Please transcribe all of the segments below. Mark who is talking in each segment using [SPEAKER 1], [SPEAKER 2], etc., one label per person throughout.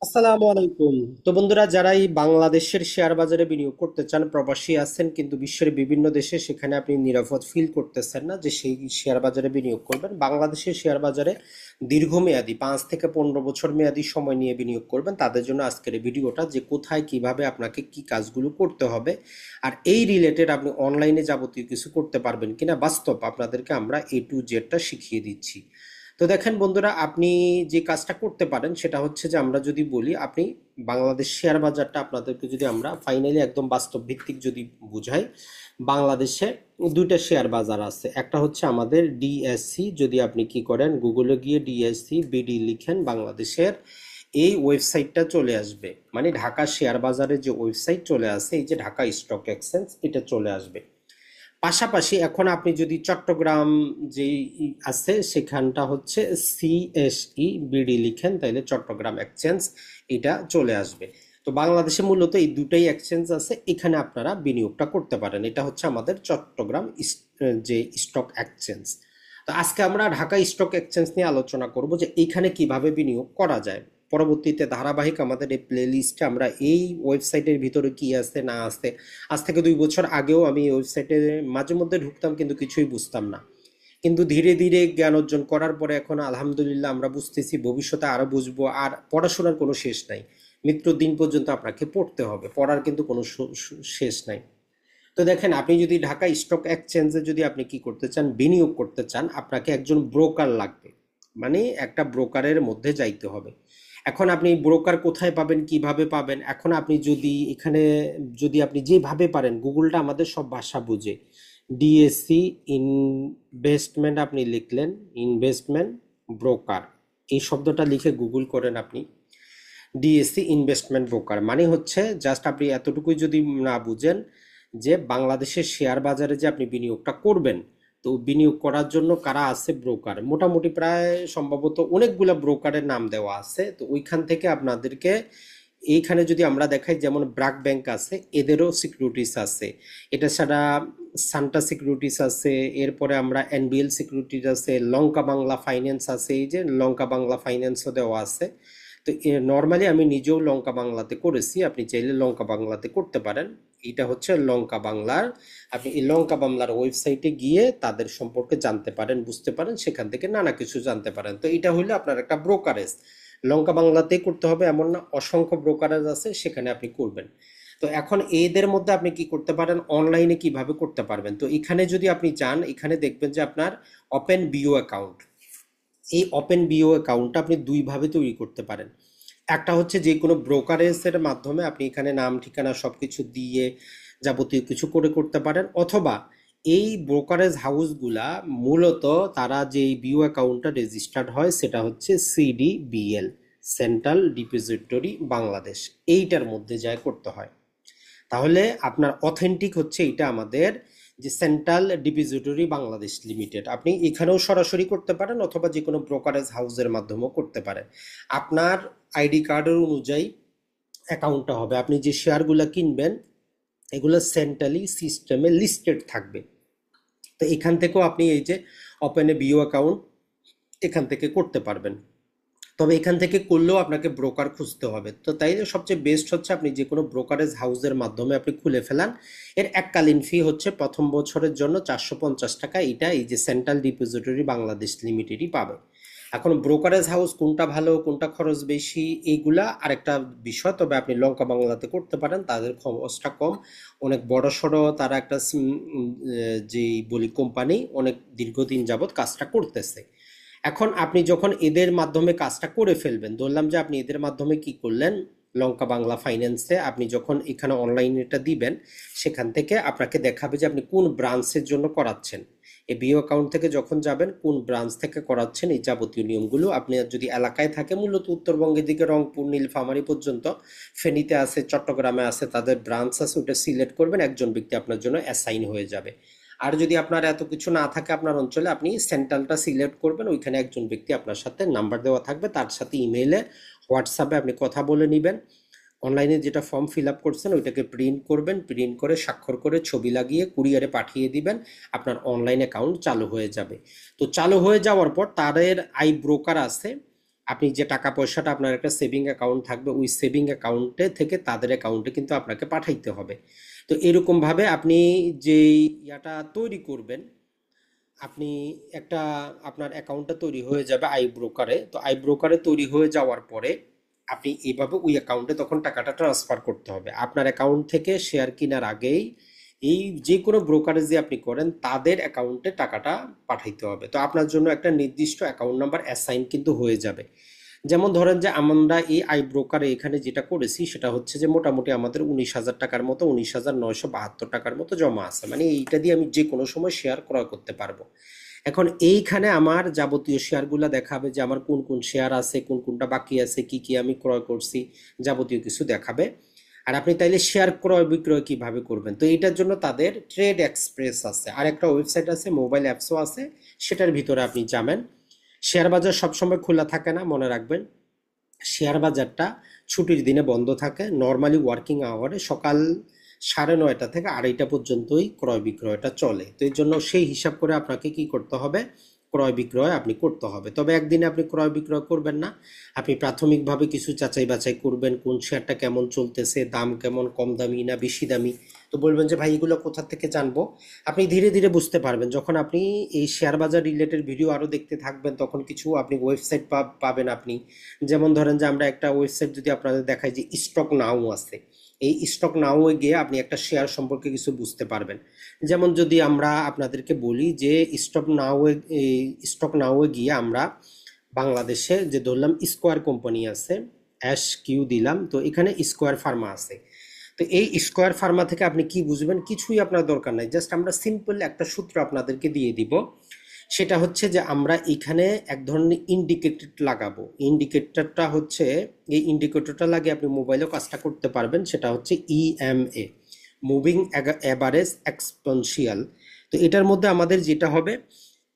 [SPEAKER 1] আসসালামু আলাইকুম। তো বন্ধুরা, যারা এই বাংলাদেশের শেয়ার বাজারে বিনিয়োগ করতে চান, প্রবাসী আছেন কিন্তু বিশ্বের বিভিন্ন দেশে, সেখানে আপনি নিরাপদ ফিল করতেছেন না যে সেই শেয়ার বাজারে বিনিয়োগ করবেন, বাংলাদেশের শেয়ার বাজারে দীর্ঘমেয়াদী 5 থেকে 15 বছর মেয়াদী সময় নিয়ে বিনিয়োগ করবেন, তাদের জন্য আজকের এই ভিডিওটা, যে কোথায় কিভাবে আপনাকে কি কাজগুলো করতে হবে আর এই রিলেটেড আপনি অনলাইনে যাবতীয় কিছু করতে পারবেন কিনা বাস্তব আপনাদেরকে আমরা A to Z শিখিয়ে দিচ্ছি। তো দেখেন বন্ধুরা, আপনি যে কাজটা করতে পারেন সেটা হচ্ছে যে, আমরা যদি বলি, আপনি বাংলাদেশ শেয়ার বাজারটা আপনাদেরকে যদি আমরা ফাইনালি একদম বাস্তব ভিত্তিক যদি বুঝাই, বাংলাদেশে দুইটা শেয়ার বাজার আছে। একটা হচ্ছে আমাদের ডিএসসি, যদি আপনি কি করেন গুগলে গিয়ে ডিএসসি বিডি লিখেন, বাংলাদেশের এই ওয়েবসাইটটা চলে আসবে, মানে ঢাকা শেয়ার বাজারের যে ওয়েবসাইট চলে আসে, এই যে ঢাকা স্টক এক্সচেঞ্জ, এটা চলে আসবে। পাশাপাশি এখন আপনি যদি চট্টগ্রাম যে আছে সেখানটা হচ্ছে সিএসই বিডি লিখেন, তাইলে চট্টগ্রাম এক্সচেঞ্জ এটা চলে আসবে। তো বাংলাদেশে মূলত এই দুটাই এক্সচেঞ্জ আছে, এখানে আপনারা বিনিয়োগটা করতে পারেন। এটা হচ্ছে আমাদের চট্টগ্রাম যে স্টক এক্সচেঞ্জ। তো আজকে আমরা ঢাকা স্টক এক্সচেঞ্জ নিয়ে আলোচনা করব যে এইখানে কিভাবে বিনিয়োগ করা যায়। পরবর্তীতে ধারাবাহিক আমাদের এই প্লে লিস্টে আমরা এই ওয়েবসাইটের ভিতরে কি আছে না আছে, আজ থেকে 2 বছর আগেও আমি এই ওয়েবসাইটে মাঝে মধ্যে ঢুকতাম কিন্তু কিছুই বুঝতাম না, কিন্তু ধীরে ধীরে জ্ঞান অর্জন করার পরে এখন আলহামদুলিল্লাহ আমরা বুঝতেছি, ভবিষ্যতে আরো বুঝবো। আর পড়াশোনার কোনো শেষ নাই, মৃত্যুর দিন পর্যন্ত আপনাকে পড়তে হবে, পড়ার কিন্তু কোনো শেষ নাই। তো দেখেন, আপনি যদি ঢাকা স্টক এক্সচেঞ্জে যদি আপনি কি করতে চান, বিনিয়োগ করতে চান, আপনাকে একজন ব্রোকার লাগবে, মানে একটা ব্রোকারের মধ্যে যাইতে হবে। এখন আপনি ব্রোকার কোথায় পাবেন, কিভাবে পাবেন, এখন আপনি যদি এখানে যদি আপনি যেভাবে পারেন, গুগলটা আমাদের সব ভাষা বুঝে, ডিএসসি ইনভেস্টমেন্ট আপনি লিখলেন, ইনভেস্টমেন্ট ব্রোকার এই শব্দটা লিখে গুগল করেন আপনি, ডিএসসি ইনভেস্টমেন্ট ব্রোকার মানে হচ্ছে জাস্ট আপনি এতটুকুই যদি না বুঝেন যে বাংলাদেশের শেয়ার বাজারে যে আপনি বিনিয়োগটা করবেন, তো বিনিয়োগ করার জন্য কারা আছে ব্রোকার, মোটামুটি প্রায় সম্ভবত অনেকগুলা ব্রোকারের নাম দেওয়া আছে। তো ওইখান থেকে আপনাদেরকে এইখানে যদি আমরা দেখাই, যেমন ব্র্যাক ব্যাংক আছে, এদেরও সিকিউরিটিস আছে। এটা ছাড়া সান্টা সিকিউরিটিস আছে, এরপরে আমরা এনবিএল সিকিউরিটিস আছে, লঙ্কা বাংলা ফাইন্যান্স আছে, এই যে লঙ্কা বাংলা ফাইন্যান্সও দেওয়া আছে। তো নর্মালি আমি নিজেও লঙ্কা বাংলাতে করেছি, আপনি চাইলে লঙ্কা বাংলাতে করতে পারেন। এটা হচ্ছে লঙ্কা বাংলার, আপনি এই লঙ্কা বাংলার ওয়েবসাইটে গিয়ে তাদের সম্পর্কে জানতে পারেন, বুঝতে পারেন, সেখান থেকে নানা কিছু জানতে পারেন। তো এটা হইলো আপনার একটা ব্রোকারেজ। লঙ্কা বাংলাতেই করতে হবে এমন না, অসংখ্য ব্রোকারেজ আছে, সেখানে আপনি করবেন। তো এখন এদের মধ্যে আপনি কি করতে পারেন, অনলাইনে কিভাবে করতে পারবেন। তো এখানে যদি আপনি যান, এখানে দেখবেন যে আপনার ওপেন বিও অ্যাকাউন্ট, এই ওপেন বিও অ্যাকাউন্টটা আপনি দুইভাবে তৈরি করতে পারেন। একটা হচ্ছে যে কোনো ব্রোকারেজের মাধ্যমে আপনি এখানে নাম ঠিকানা সব কিছু দিয়ে যাবতীয় কিছু করে করতে পারেন, অথবা এই ব্রোকারেজ হাউসগুলা মূলত তারা যে বিও অ্যাকাউন্টটা রেজিস্টার্ড হয় সেটা হচ্ছে সিডিবিএল, সেন্ট্রাল ডিপোজিটরি বাংলাদেশ, এইটার মধ্যে যায় করতে হয়। তাহলে আপনার অথেন্টিক হচ্ছে এটা আমাদের যে সেন্ট্রাল ডিপোজিটরি বাংলাদেশ লিমিটেড। আপনি এখানেও সরাসরি করতে পারেন অথবা যে কোনো ব্রোকারেজ হাউসের মাধ্যমেও করতে পারেন। আপনার আইডি কার্ডের অনুযায়ী অ্যাকাউন্টটা হবে, আপনি যে শেয়ারগুলো কিনবেন এগুলো সেন্ট্রালি সিস্টেমে লিস্টেড থাকবে। তো এখান থেকেও আপনি এই যে ওপেন এ বিও অ্যাকাউন্ট এখান থেকে করতে পারবেন। তবে এখান থেকে করলেও আপনাকে ব্রোকার খুঁজতে হবে। তো তাই সবচেয়ে বেস্ট হচ্ছে আপনি যে কোনো ব্রোকারেজ হাউসের মাধ্যমে আপনি খুলে ফেলান। এর এককালীন ফি হচ্ছে প্রথম বছরের জন্য 450 টাকা, এটা এই যে সেন্ট্রাল ডিপোজিটরি বাংলাদেশ লিমিটেডই পাবে। এখন ব্রোকারেজ হাউস কোনটা ভালো কোনটা খরচ বেশি এইগুলা আরেকটা বিষয়, তবে আপনি লঙ্কা বাংলাতে করতে পারেন, তাদের খরচটা কম, অনেক বড় সড়ো, তারা একটা যেই বলি কোম্পানি অনেক দীর্ঘদিন যাবৎ কাজটা করতেছে। এখন আপনি যখন এদের মাধ্যমে কাজটা করে ফেলবেন, ধরলাম যে আপনি এদের মাধ্যমে কি করলেন, লঙ্কা বাংলা ফাইন্যান্সে আপনি যখন এখানে অনলাইনে এটা দিবেন, সেখান থেকে আপনাকে দেখাবে যে আপনি কোন ব্রাঞ্চের জন্য করাচ্ছেন। এই বিও অ্যাকাউন্ট থেকে যখন যাবেন, কোন ব্রাঞ্চ থেকে করাচ্ছেন, এই যাবতীয় নিয়মগুলো আপনি যদি এলাকায় থাকে, মূলত উত্তরবঙ্গের দিকে রংপুর নীলফামারী পর্যন্ত, ফেনীতে আছে, চট্টগ্রামে আছে, তাদের ব্রাঞ্চ আছে, ওটা সিলেক্ট করবেন, একজন ব্যক্তি আপনার জন্য অ্যাসাইন হয়ে যাবে। আর যদি আপনার এত কিছু না থাকে আপনার অঞ্চলে, আপনি সেন্ট্রালটা সিলেক্ট করবেন, ওইখানে একজন ব্যক্তি আপনার সাথে নাম্বার দেওয়া থাকবে, তার সাথে ইমেইলে হোয়াটসঅ্যাপে আপনি কথা বলে নেবেন। অনলাইনে যেটা ফর্ম ফিল আপ করছেন ওইটাকে প্রিন্ট করবেন, প্রিন্ট করে স্বাক্ষর করে ছবি লাগিয়ে কুরিয়ারে পাঠিয়ে দিবেন, আপনার অনলাইন অ্যাকাউন্ট চালু হয়ে যাবে। তো চালু হয়ে যাওয়ার পর তাদের ব্রোকার আছে, আপনি যে টাকা পয়সাটা আপনার একটা সেভিং অ্যাকাউন্ট থাকবে, ওই সেভিং অ্যাকাউন্টে থেকে তাদের অ্যাকাউন্টে কিন্তু আপনাকে পাঠাইতে হবে। তো এরকম ভাবে আপনি যেই ইয়াটা তৈরি করবেন, আপনি একটা আপনার অ্যাকাউন্টটা তৈরি হয়ে যাবে আই ব্রোকারে। তো আই ব্রোকারে তৈরি হয়ে যাওয়ার পরে আপনি এইভাবে ওই অ্যাকাউন্টে তখন টাকাটা ট্রান্সফার করতে হবে। আপনার অ্যাকাউন্ট থেকে শেয়ার কেনার আগেই এই যে কোনো ব্রোকারেজ যে আপনি করেন তাদের অ্যাকাউন্টে টাকাটা পাঠাইতে হবে। তো আপনার জন্য একটা নির্দিষ্ট অ্যাকাউন্ট নাম্বার অ্যাসাইন কিন্তু হয়ে যাবে। যেমন ধরেন যে আমরা এই আই ব্রোকারে এখানে যেটা করেছি সেটা হচ্ছে যে মোটামুটি আমাদের 19,000 টাকার মতো, 19,972 টাকার মতো জমা আছে, মানে এইটা দিয়ে আমি যে কোনো সময় শেয়ার ক্রয় করতে পারবো। এখন এইখানে আমার যাবতীয় শেয়ারগুলো দেখাবে যে আমার কোন কোন শেয়ার আছে, কোন কোনটা বাকি আছে, কি কি আমি ক্রয় করছি, যাবতীয় কিছু দেখাবে। আর আপনি তাইলে শেয়ার ক্রয় বিক্রয় কিভাবে করবেন, তো এটার জন্য তাদের ট্রেড এক্সপ্রেস আছে, আর একটা ওয়েবসাইট আছে, মোবাইল অ্যাপসও আছে, সেটার ভিতরে আপনি যাবেন। শেয়ার বাজার সবসময় খোলা থাকে না, মনে রাখবেন। শেয়ার বাজারটা ছুটির দিনে বন্ধ থাকে, নর্মালি ওয়ার্কিং আওয়ারে সকাল 9:30 থেকে 2:30 পর্যন্তই ক্রয় বিক্রয়টা চলে। তো এর জন্য সেই হিসাব করে আপনাকে কি করতে হবে, ক্রয় বিক্রয় আপনি করতে হবে। তবে একদিনে আপনি ক্রয় বিক্রয় করবেন না, আপনি প্রাথমিকভাবে কিছু যাচাই বাছাই করবেন, কোন শেয়ারটা কেমন চলতেছে, দাম কেমন, কম দামি না বেশি দামি। তো বলবেন যে ভাই এগুলো কোথা থেকে জানবো, আপনি ধীরে ধীরে বুঝতে পারবেন যখন আপনি এই শেয়ার বাজার রিলেটেড ভিডিও আরও দেখতে থাকবেন, তখন কিছু আপনি ওয়েবসাইট পাবেন আপনি। যেমন ধরেন যে আমরা একটা ওয়েবসাইট যদি আপনাদের দেখাই যে স্টক নাও আছে, এই স্টক নাও এ গিয়ে আপনি একটা শেয়ার সম্পর্কে কিছু বুঝতে পারবেন। যেমন যদি আমরা আপনাদেরকে বলি যে স্টক নাও এ গিয়ে আমরা বাংলাদেশে যে ধরলাম স্কোয়ার কোম্পানি আছে, অ্যাশ কিউ দিলাম, তো এখানে স্কোয়ার ফার্মা আছে। তো এই স্কোয়ার ফার্মা থেকে আপনি কি বুঝবেন, কিছুই আপনার দরকার নাই, জাস্ট আমরা সিম্পল একটা সূত্র আপনাদেরকে দিয়ে দিব। সেটা হচ্ছে যে আমরা এখানে এক ধরনের ইন্ডিকেটর লাগাবো। ইন্ডিকেটরটা হচ্ছে, এই ইন্ডিকেটরটা লাগিয়ে আপনি মোবাইলেও কাজটা করতে পারবেন, সেটা হচ্ছে ইএমএ, মুভিং অ্যাভারেজ এক্সপোনেনশিয়াল। তো এটার মধ্যে আমাদের যেটা হবে,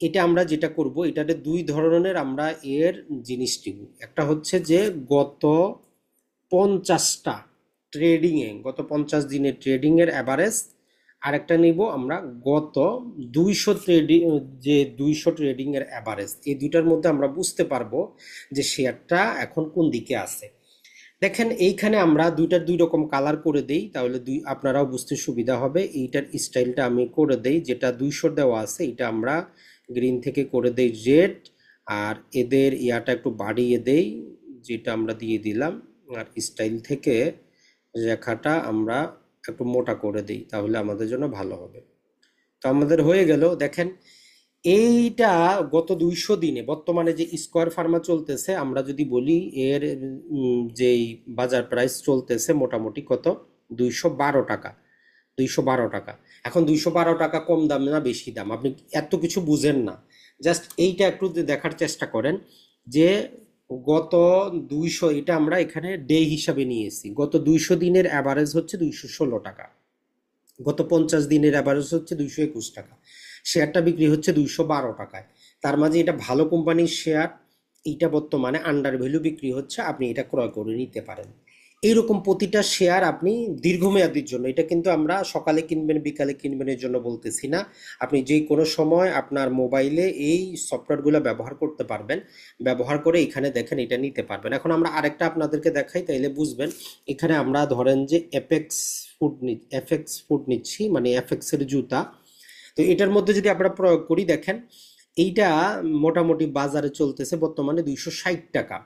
[SPEAKER 1] এটা আমরা যেটা করব, এটাতে দুই ধরনের আমরা এর জিনিস নিব। একটা হচ্ছে যে গত 50টা ট্রেডিংয়ে, গত 50 দিনের ট্রেডিংয়ের অ্যাভারেজ। আরেকটা নিব আমরা গত 200 ট্রেডিংয়ের অ্যাভারেজ। এই দুইটার মধ্যে আমরা বুঝতে পারবো যে শেয়ারটা এখন কোন দিকে আছে। দেখেন এইখানে আমরা দুইটার দুই রকম কালার করে দেই, তাহলে আপনারাও বুঝতে সুবিধা হবে। এইটার স্টাইলটা আমি করে দেই, যেটা 200 দেওয়া আছে এটা আমরা গ্রিন থেকে করে দেই রেড, আর এদের ইয়াটা একটু বাড়িয়ে দেই, যেটা আমরা দিয়ে দিলাম। আর স্টাইল থেকে রেখাটা আমরা একটু মোটা করে দিই, তাহলে আমাদের জন্য ভালো হবে। তো আমাদের হয়ে গেল। দেখেন এইটা গত 200 দিনে বর্তমানে যে স্কোয়ার ফার্মা চলতেছে, আমরা যদি বলি এর যেই বাজার প্রাইস চলতেছে মোটামুটি কত, 212 টাকা। 212 টাকা। এখন 212 টাকা কম দাম না বেশি দাম, আপনি এত কিছু বুঝেন না, জাস্ট এইটা একটু দেখার চেষ্টা করেন যে গত 200, এটা আমরা এখানে ডে হিসাবে নিয়েছি, গত 200 দিনের অ্যাভারেজ হচ্ছে 216 টাকা, গত 50 দিনের অ্যাভারেজ হচ্ছে 221 টাকা, শেয়ারটা বিক্রি হচ্ছে 212 টাকায়। তার মাঝে এটা ভালো কোম্পানির শেয়ার, এইটা বর্তমানে আন্ডার ভ্যালু বিক্রি হচ্ছে, আপনি এটা ক্রয় করে নিতে পারেন। এইরকম প্রতিটা শেয়ার আপনি দীর্ঘমেয়াদীর জন্য, এটা কিন্তু আমরা সকালে কিনবেন বিকালে কিনবেন এর জন্য বলতেছি না, আপনি যে কোনো সময় আপনার মোবাইলে এই সফটওয়্যারগুলো ব্যবহার করতে পারবেন, ব্যবহার করে এখানে দেখেন এটা নিতে পারবেন। এখন আমরা আরেকটা আপনাদেরকে দেখাই, তাইলে বুঝবেন। এখানে আমরা ধরেন যে এফএক্স ফুড নিচ্ছি, মানে এফএক্স এর জুতা। তো এটার মধ্যে যদি আমরা প্রয়োগ করি, দেখেন এইটা মোটামুটি বাজারে চলতেছে বর্তমানে 260 টাকা,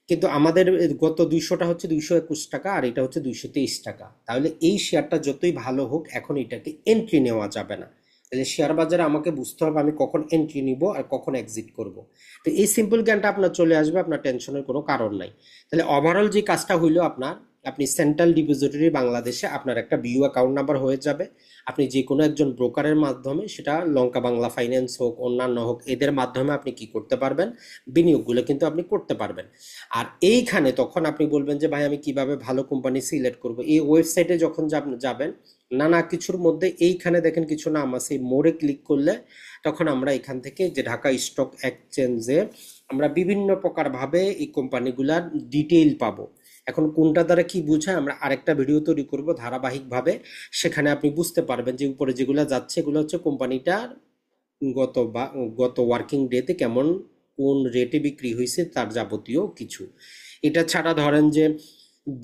[SPEAKER 1] কিন্তু আমাদের গত 200টা হচ্ছে 221 টাকা, আর এটা হচ্ছে 223 টাকা। তাহলে এই শেয়ারটা যতই ভালো হোক এখন এটাকে এন্ট্রি নেওয়া যাবে না। তাহলে শেয়ার বাজারে আমাকে বুঝতে হবে আমি কখন এন্ট্রি নিব আর কখন এক্সিট করব। তো এই সিম্পল জ্ঞানটা আপনার চলে আসবে, আপনার টেনশনের কোনো কারণ নাই। তাহলে ওভারঅল যে কাজটা হইলো আপনার, আপনি সেন্ট্রাল ডিপোজিটরি বাংলাদেশে আপনার একটা বিইউ অ্যাকাউন্ট নাম্বার হয়ে যাবে। আপনি যে কোনো একজন ব্রোকারের মাধ্যমে, সেটা লঙ্কা বাংলা ফাইন্যান্স হোক অন্যান্য হোক, এদের মাধ্যমে আপনি কি করতে পারবেন, বিনিয়োগগুলো কিন্তু আপনি করতে পারবেন। আর এইখানে তখন আপনি বলবেন যে ভাই আমি কিভাবে ভালো কোম্পানি সিলেক্ট করব, এই ওয়েবসাইটে যখন যাবেন নানা কিছুর মধ্যে এইখানে দেখেন কিছু নাম আছে, মোড়ে ক্লিক করলে তখন আমরা এখান থেকে যে ঢাকা স্টক এক্সচেঞ্জে আমরা বিভিন্ন প্রকার ভাবে এই কোম্পানিগুলার ডিটেইল পাবো। এখন কোনটা দ্বারা কি বোঝায় আমরা আরেকটা ভিডিও তৈরি করব ধারাবাহিকভাবে, সেখানে আপনি বুঝতে পারবেন যে উপরে যেগুলো যাচ্ছে এগুলো হচ্ছে কোম্পানিটার গত ওয়ার্কিং ডেতে কেমন কোন রেটে বিক্রি হয়েছে তার যাবতীয় কিছু। এটা ছাড়া ধরেন যে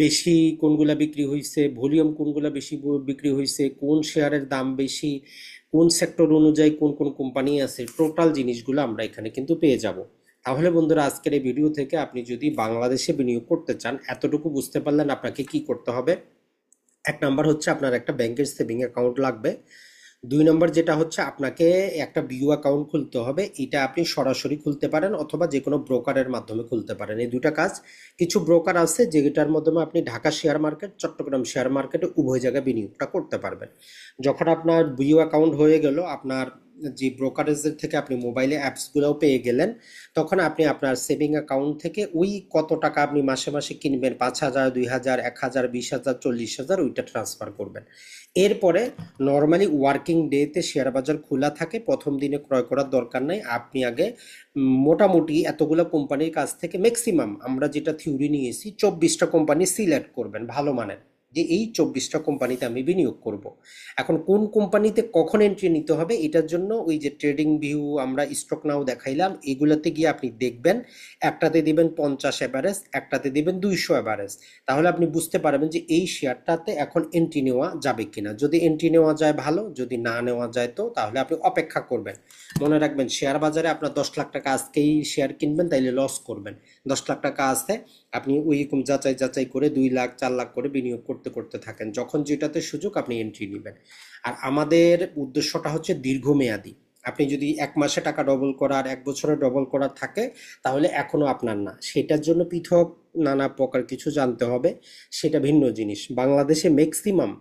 [SPEAKER 1] বেশি কোনগুলা বিক্রি হয়েছে, ভলিউম কোনগুলা বেশি বিক্রি হয়েছে, কোন শেয়ারের দাম বেশি, কোন সেক্টর অনুযায়ী কোন কোন কোম্পানি আছে, টোটাল জিনিসগুলো আমরা এখানে কিন্তু পেয়ে যাব। তাহলে বন্ধুরা আজকের এই ভিডিও থেকে আপনি যদি বাংলাদেশে বিনিয়োগ করতে চান, এতটুকু বুঝতে পারলেন আপনাকে কি করতে হবে। এক নাম্বার হচ্ছে আপনার একটা ব্যাংকের সেভিং অ্যাকাউন্ট লাগবে। দুই নম্বর যেটা হচ্ছে আপনাকে একটা বিউ অ্যাকাউন্ট খুলতে হবে। এটা আপনি সরাসরি খুলতে পারেন অথবা যে কোনো ব্রোকারের মাধ্যমে খুলতে পারেন, এই দুটা কাজ। কিছু ব্রোকার আছে যেটার মাধ্যমে আপনি Dhaka share market, Chittagong share মার্কেটে উভয় জায়গায় বিনিয়োগটা করতে পারবেন। যখন আপনার বিউ অ্যাকাউন্ট হয়ে গেল, আপনার যে ব্রোকারেজের থেকে আপনি মোবাইলে অ্যাপসগুলোও পেয়ে গেলেন, তখন আপনি আপনার সেভিং অ্যাকাউন্ট থেকে ওই কত টাকা আপনি মাসে মাসে কিনবেন, 5,000, 2,000, 1,000, 20,000, 40,000, ওইটা ট্রান্সফার করবেন। এরপরে নর্মালি ওয়ার্কিং ডেতে শেয়ার বাজার খোলা থাকে, প্রথম দিনে ক্রয় করার দরকার নাই। আপনি আগে মোটামুটি এতগুলো কোম্পানির কাছ থেকে ম্যাক্সিমাম আমরা যেটা থিওরি নিয়েছি 24টা কোম্পানি সিলেক্ট করবেন ভালো মানের, যে এই 24টা কোম্পানিতে আমি বিনিয়োগ করব। এখন কোন কোম্পানিতে কখন এন্ট্রি নিতে হবে, এটার জন্য ওই যে ট্রেডিং ভিউ আমরা স্টক নাও দেখাইলাম, এগুলোতে গিয়ে আপনি দেখবেন একটাতে দিবেন 50 অ্যাভারেজ, একটাতে দিবেন 200 অ্যাভারেজ। তাহলে আপনি বুঝতে পারবেন যে এই শেয়ারটাতে এখন এন্ট্রি নেওয়া যাবে কিনা। যদি এন্ট্রি নেওয়া যায় ভালো, যদি না নেওয়া যায় তো তাহলে আপনি অপেক্ষা করবেন। মনে রাখবেন শেয়ার বাজারে আপনার 10 লাখ টাকা আজকেই শেয়ার কিনবেন তাইলে লস করবেন। 10 লাখ টাকা আছে, আপনি ওইরকম যাচাই যাচাই করে 2 লাখ 4 লাখ করে বিনিয়োগ করতে করতে থাকেন, যখন যেটাতে সুযোগ আপনি এন্ট্রি নেবেন। আর আমাদের উদ্দেশ্যটা হচ্ছে দীর্ঘমেয়াদী। আপনি যদি 1 মাসে টাকা ডবল করার, 1 বছরে ডবল করার থাকে তাহলে এখনো আপনার না, সেটার জন্য পৃথক নানা প্রকার কিছু জানতে হবে, সেটা ভিন্ন জিনিস। বাংলাদেশে ম্যাক্সিমাম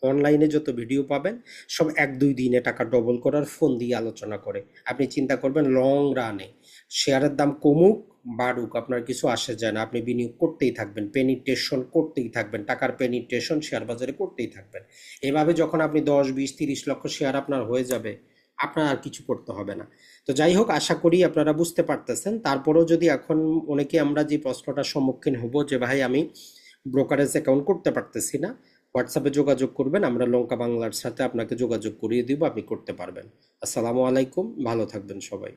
[SPEAKER 1] অনলাইনে যত ভিডিও পাবেন সব 1-2 দিনে টাকা ডবল করার ফোন দিয়ে আলোচনা করে। আপনি চিন্তা করবেন লং রানে শেয়ারের দাম কমুক বাড়ুক আপনার কিছু আসে যায় না, আপনি বিনিয়োগ করতেই থাকবেন, পেনিট্রেশন করতেই থাকবেন, টাকার পেনিট্রেশন শেয়ার বাজারে করতেই থাকবেন। এভাবে যখন আপনি 10, 20, 30 লক্ষ শেয়ার আপনার হয়ে যাবে, আপনার আর কিছু করতে হবে না। তো যাই হোক, আশা করি আপনারা বুঝতে পারতেছেন। তারপরেও যদি এখন অনেকে আমরা যে প্রশ্নটার সম্মুখীন হব যে ভাই আমি ব্রোকারেজ অ্যাকাউন্ট করতে পারতেছি না, হোয়াটসঅ্যাপে যোগাযোগ করবেন, আমরা লঙ্কা বাংলার সাথে আপনাকে যোগাযোগ করিয়ে দিব, আপনি করতে পারবেন। আসসালামু আলাইকুম, ভালো থাকবেন সবাই।